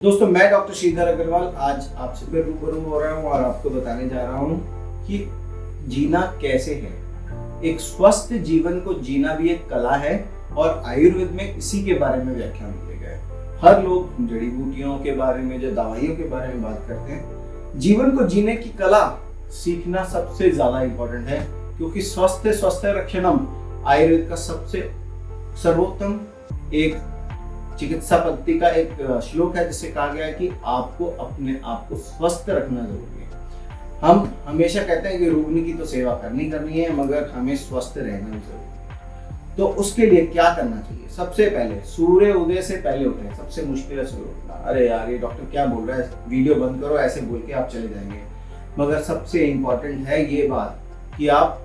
दोस्तों, मैं डॉक्टर श्रीधर अग्रवाल आज आपसे फिर रूबरू हो रहा हूँ और आपको बताने जा रहा हूँ कि जीना कैसे है। एक स्वस्थ जीवन को जीना भी एक कला है और आयुर्वेद में इसी के बारे में व्याख्यान दिए गए। हर लोग जड़ी बूटियों के बारे में, जो दवाइयों के बारे में बात करते हैं, जीवन को जीने की कला सीखना सबसे ज्यादा इम्पोर्टेंट है, क्योंकि स्वस्थ रक्षणम आयुर्वेद का सबसे सर्वोत्तम एक चिकित्सा पद्धति का एक श्लोक है, जिससे कहा गया है कि आपको अपने आप को स्वस्थ रखना जरूरी है। हम हमेशा कहते हैं कि रोगियों की तो सेवा करनी है, मगर हमें स्वस्थ रहना जरूरी है। तो उसके लिए क्या करना चाहिए? सबसे पहले सूर्य उदय से पहले उठें। सबसे मुश्किल है सूर्य उठना। अरे यार, ये डॉक्टर क्या बोल रहा है, वीडियो बंद करो, ऐसे बोल के आप चले जाएंगे। मगर सबसे इंपॉर्टेंट है ये बात कि आप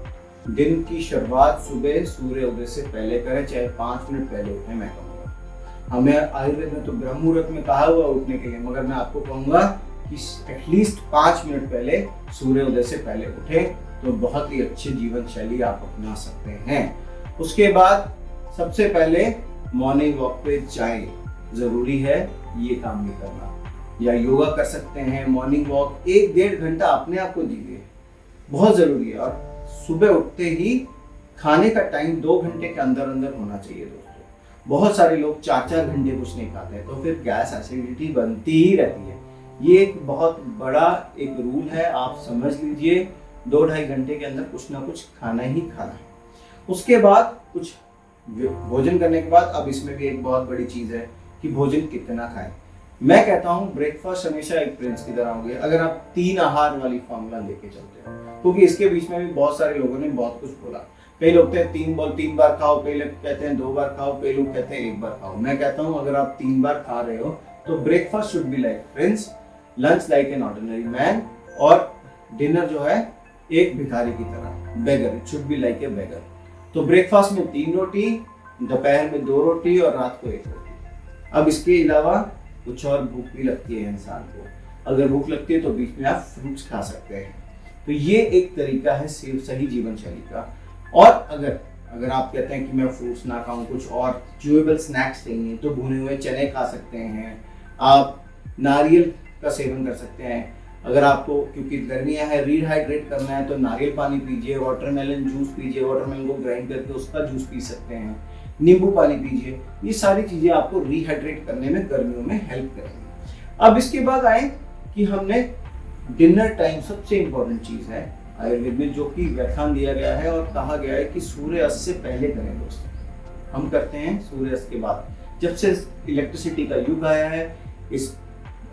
दिन की शुरुआत सुबह सूर्य उदय से पहले करें, चाहे 5 मिनट पहले उठें। मैं कहूँगा, हमें आयुर्वेद में तो ब्रह्म मुहूर्त में कहा हुआ उठने के लिए, मगर मैं आपको कहूंगा कि एटलीस्ट 5 मिनट पहले सूर्योदय से पहले उठें, तो बहुत ही अच्छी जीवन शैली आप अपना सकते हैं। उसके बाद सबसे पहले मॉर्निंग वॉक पे जाएं। जरूरी है ये काम नहीं करना, या योगा कर सकते हैं। मॉर्निंग वॉक 1-1.5 घंटा अपने आप को दीजिए, बहुत जरूरी है। और सुबह उठते ही खाने का टाइम 2 घंटे के अंदर अंदर होना चाहिए। दोस्तों, बहुत सारे लोग 4-4 घंटे कुछ नहीं खाते, तो फिर गैस एसिडिटी बनती ही रहती है। ये एक बहुत बड़ा एक रूल है, आप समझ लीजिए। 2-2.5 घंटे के अंदर कुछ ना कुछ खाना ही खाना है। उसके बाद कुछ भोजन करने के बाद, अब इसमें भी एक बहुत बड़ी चीज है कि भोजन कितना खाएं। मैं कहता हूँ ब्रेकफास्ट हमेशा एक प्रिंस की तरह हो गया, अगर आप 3 आहार वाली फॉर्मूला लेके चलते हो, क्योंकि इसके बीच में भी बहुत सारे लोगों ने बहुत कुछ बोला। कई लोग कहते हैं 3 बार खाओ, कई लोग कहते हैं 2 बार खाओ, कई लोग कहते हैं 1 बार खाओ। मैं कहता हूँ अगर आप 3 बार खा रहे हो तो breakfast should be like prince, lunch like an ordinary man, और डिनर जो है एक भिखारी की तरह, beggar. It should be like a beggar. तो ब्रेकफास्ट में 3 रोटी, दोपहर में 2 रोटी और रात को 1 रोटी। अब इसके अलावा कुछ और भूख भी लगती है इंसान को, अगर भूख लगती है तो बीच में आप फ्रूट्स खा सकते हैं। तो ये एक तरीका है सही जीवन शैली का। और अगर आप कहते हैं कि मैं फ्रूट्स ना खाऊं, कुछ और च्यूएबल स्नैक्स चाहिए, तो भुने हुए चने खा सकते हैं, आप नारियल का सेवन कर सकते हैं। अगर आपको, क्योंकि गर्मियां है, रीहाइड्रेट करना है, तो नारियल पानी पीजिए, वाटरमेलन जूस पीजिए, वाटरमेलन को ग्राइंड करके उसका जूस पी सकते हैं, नींबू पानी पीजिए। ये सारी चीजें आपको रीहाइड्रेट करने में गर्मियों में हेल्प करेंगी। अब इसके बाद आए कि हमने डिनर टाइम, सबसे इंपॉर्टेंट चीज है आयुर्वेद में, जो कि व्याख्यान दिया गया है और कहा गया है कि सूर्यास्त से पहले करें। दोस्तों, हम करते हैं सूर्यास्त के बाद। जब से इलेक्ट्रिसिटी का युग आया है, इस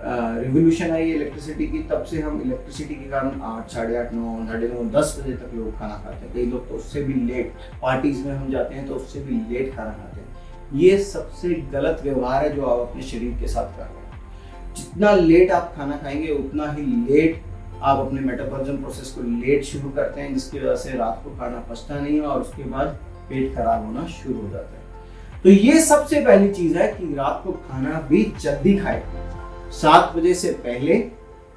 रिवोल्यूशन आई है इलेक्ट्रिसिटी की, तब से हम इलेक्ट्रिसिटी के कारण 8, साढ़े 8, 9, 9:30, 10 बजे तक लोग खाना खाते हैं। कई लोग तो उससे भी लेट, पार्टीज में हम जाते हैं तो उससे भी लेट खाना खाते हैं। ये सबसे गलत व्यवहार है जो आप अपने शरीर के साथ कर रहे हैं। जितना लेट आप खाना खाएंगे, उतना ही लेट आप अपने मेटाबॉलिज्म प्रोसेस को लेट शुरू करते हैं, जिसकी वजह से रात को खाना पचता नहीं है और उसके बाद पेट खराब होना शुरू हो जाता है। तो ये सबसे पहली चीज है कि रात को खाना भी जल्दी खाएं, 7 बजे से पहले।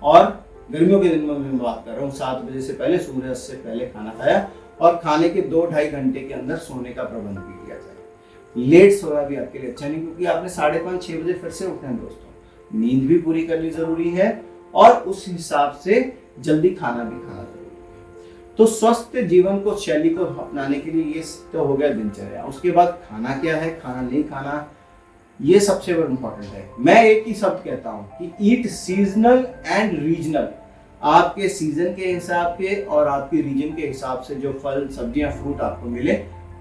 और गर्मियों के दिन में मैं बात कर रहा हूँ, 7 बजे से पहले, सूर्यास्त से पहले खाना खाया, और खाने के 2-2.5 घंटे के अंदर सोने का प्रबंध भी किया जाए। लेट सोना भी आपके लिए अच्छा नहीं, क्योंकि आपने 5:30-6 बजे फिर से उठना है। दोस्तों, नींद भी पूरी करनी जरूरी है और उस हिसाब से जल्दी खाना भी खाना जरूरी है। तो स्वस्थ जीवन को, शैली को अपनाने के लिए ये तो हो गया दिनचर्या। उसके बाद खाना क्या है, खाना नहीं खाना, ये सबसे बड़ा इंपॉर्टेंट है। मैं एक ही शब्द कहता हूँ कि ईट सीजनल एंड रीजनल। आपके सीजन के हिसाब के और आपके रीजन के हिसाब से जो फल, सब्जियां, फ्रूट आपको मिले,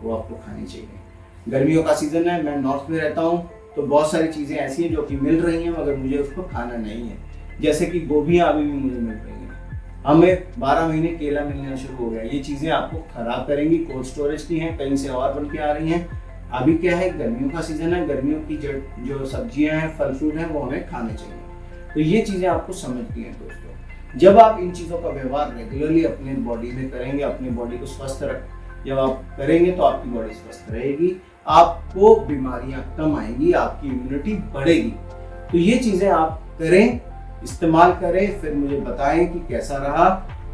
वो आपको खानी चाहिए। गर्मियों का सीजन है, मैं नॉर्थ में रहता हूँ, तो बहुत सारी चीजें ऐसी हैं जो कि मिल रही हैं, मगर मुझे उसको खाना नहीं है। जैसे कि गोभियां अभी भी मुझे मिल रही हैं, हमें 12 महीने केला मिलना शुरू हो गया। ये चीजें आपको खराब करेंगी, कोल्ड स्टोरेज की हैं, कहीं से और बन के आ रही हैं। अभी क्या है, गर्मियों का सीजन है, गर्मियों की जो सब्जियां हैं, फल फ्रूट हैं, वो हमें खाने चाहिए। तो ये चीजें आपको समझती हैं। दोस्तों, जब आप इन चीजों का व्यवहार रेगुलरली अपने बॉडी में करेंगे, अपने बॉडी को स्वस्थ जब आप करेंगे, तो आपकी बॉडी स्वस्थ रहेगी, आपको बीमारियां कम आएंगी, आपकी इम्यूनिटी बढ़ेगी। तो ये चीजें आप करें, इस्तेमाल करें, फिर मुझे बताएं कि कैसा रहा,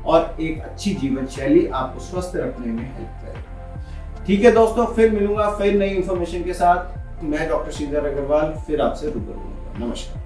और एक अच्छी जीवन शैली आपको स्वस्थ रखने में हेल्प करे। ठीक है दोस्तों, फिर मिलूंगा फिर नई इंफॉर्मेशन के साथ। मैं डॉक्टर श्रीधर अग्रवाल फिर आपसे रूबरू होऊंगा। नमस्कार।